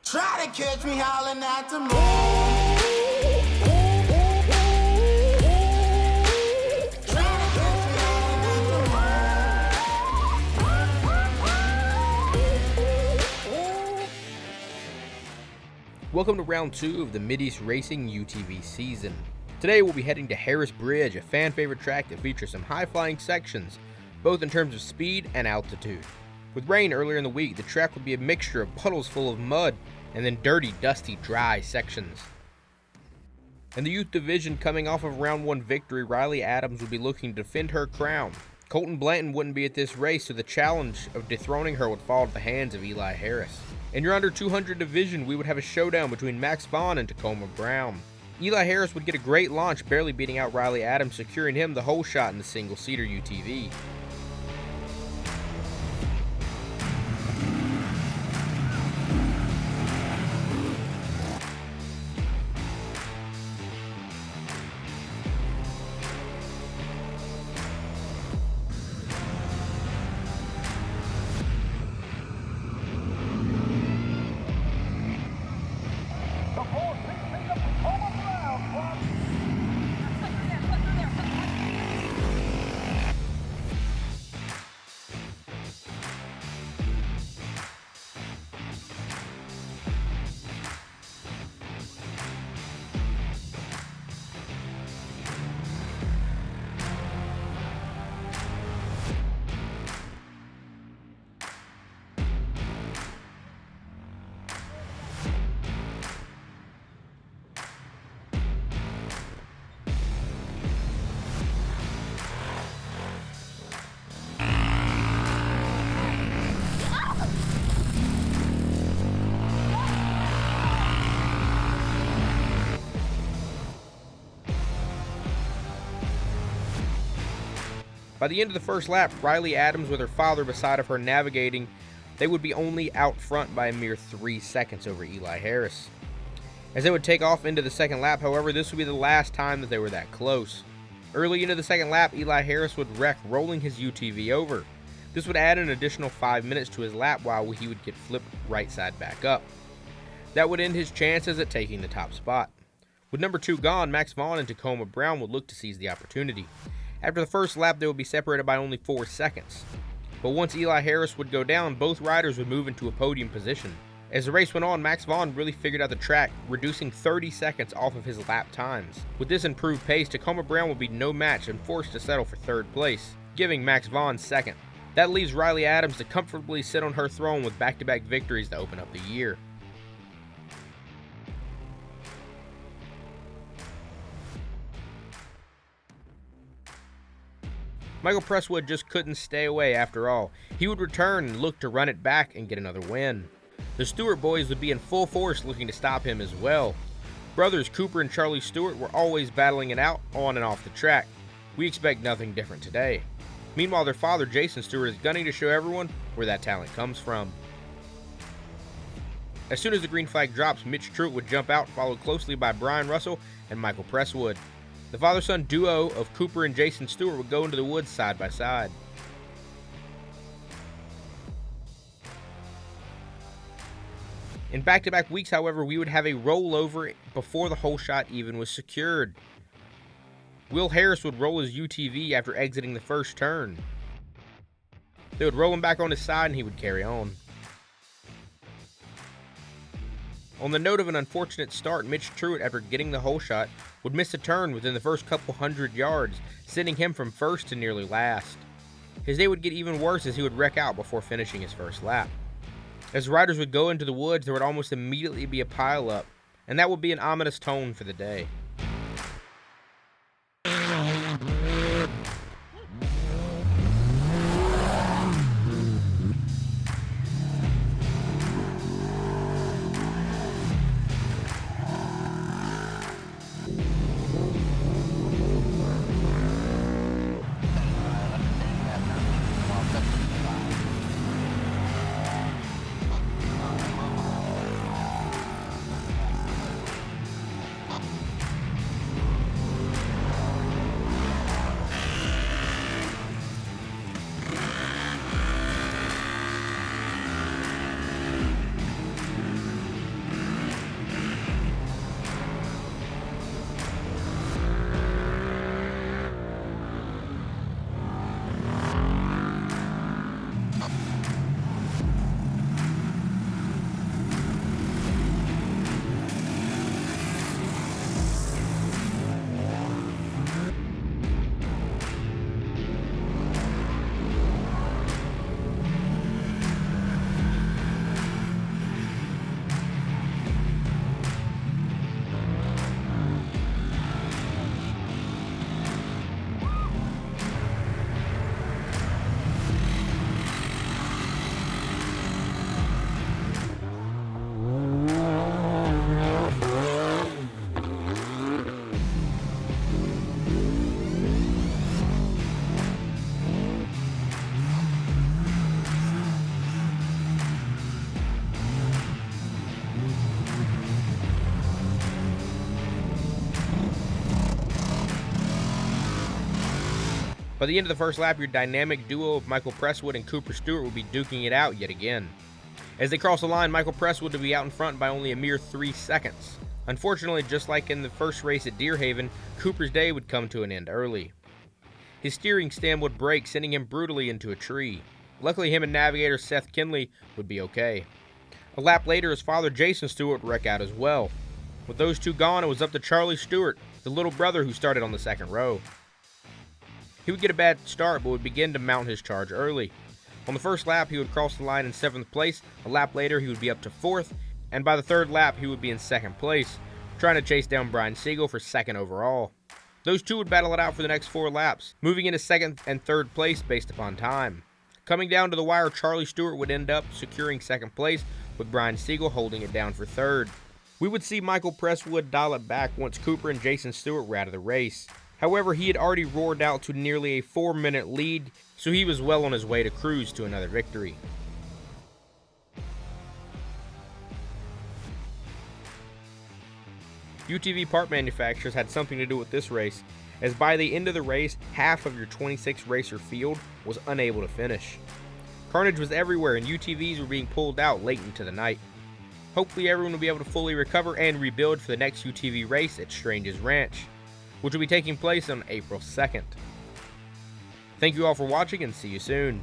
Try to catch me howling at the moon. Welcome to round 2 of the MidEast Racing UTV season. Today we'll be heading to Harris Bridge, a fan favorite track that features some high-flying sections, both in terms of speed and altitude. With rain earlier in the week, the track would be a mixture of puddles full of mud and then dirty, dusty, dry sections. In the youth division, coming off of round 1 victory, Riley Adams would be looking to defend her crown. Colton Blanton wouldn't be at this race, so the challenge of dethroning her would fall to the hands of Eli Harris. In your under 200 division, we would have a showdown between Max Vaughn and Tacoma Brown. Eli Harris would get a great launch, barely beating out Riley Adams, securing him the whole shot in the single-seater UTV. By the end of the first lap, Riley Adams, with her father beside of her navigating, they would be only out front by a mere 3 seconds over Eli Harris. As they would take off into the second lap, however, this would be the last time that they were that close. Early into the second lap, Eli Harris would wreck, rolling his UTV over. This would add an additional 5 minutes to his lap while he would get flipped right side back up. That would end his chances at taking the top spot. With number 2 gone, Max Vaughn and Tacoma Brown would look to seize the opportunity. After the first lap, they would be separated by only 4 seconds. But once Eli Harris would go down, both riders would move into a podium position. As the race went on, Max Vaughn really figured out the track, reducing 30 seconds off of his lap times. With this improved pace, Tacoma Brown would be no match and forced to settle for 3rd place, giving Max Vaughn 2nd. That leaves Riley Adams to comfortably sit on her throne with back-to-back victories to open up the year. Michael Preswood just couldn't stay away after all. He would return and look to run it back and get another win. The Stewart boys would be in full force looking to stop him as well. Brothers Cooper and Charlie Stewart were always battling it out on and off the track. We expect nothing different today. Meanwhile, their father Jason Stewart is gunning to show everyone where that talent comes from. As soon as the green flag drops, Mitch Truitt would jump out, followed closely by Brian Russell and Michael Preswood. The father-son duo of Cooper and Jason Stewart would go into the woods side by side. In back-to-back weeks, however, we would have a rollover before the whole shot even was secured. Will Harris would roll his UTV after exiting the first turn. They would roll him back on his side and he would carry on. On the note of an unfortunate start, Mitch Truitt, after getting the whole shot, would miss a turn within the first couple hundred yards, sending him from first to nearly last. His day would get even worse as he would wreck out before finishing his first lap. As riders would go into the woods, there would almost immediately be a pile-up, and that would be an ominous tone for the day. By the end of the first lap, your dynamic duo of Michael Preswood and Cooper Stewart will be duking it out yet again. As they cross the line, Michael Preswood will be out in front by only a mere 3 seconds. Unfortunately, just like in the first race at Deerhaven, Cooper's day would come to an end early. His steering stem would break, sending him brutally into a tree. Luckily, him and navigator Seth Kinley would be okay. A lap later, his father Jason Stewart would wreck out as well. With those two gone, it was up to Charlie Stewart, the little brother who started on the second row. He would get a bad start, but would begin to mount his charge early. On the first lap, he would cross the line in 7th place. A lap later, he would be up to 4th, and by the 3rd lap, he would be in 2nd place, trying to chase down Brian Siegel for 2nd overall. Those two would battle it out for the next 4 laps, moving into 2nd and 3rd place based upon time. Coming down to the wire, Charlie Stewart would end up securing 2nd place, with Brian Siegel holding it down for 3rd. We would see Michael Preswood dial it back once Cooper and Jason Stewart were out of the race. However, he had already roared out to nearly a 4-minute lead, so he was well on his way to cruise to another victory. UTV part manufacturers had something to do with this race, as by the end of the race, half of your 26 racer field was unable to finish. Carnage was everywhere and UTVs were being pulled out late into the night. Hopefully everyone will be able to fully recover and rebuild for the next UTV race at Strange's Ranch, which will be taking place on April 2nd. Thank you all for watching and see you soon.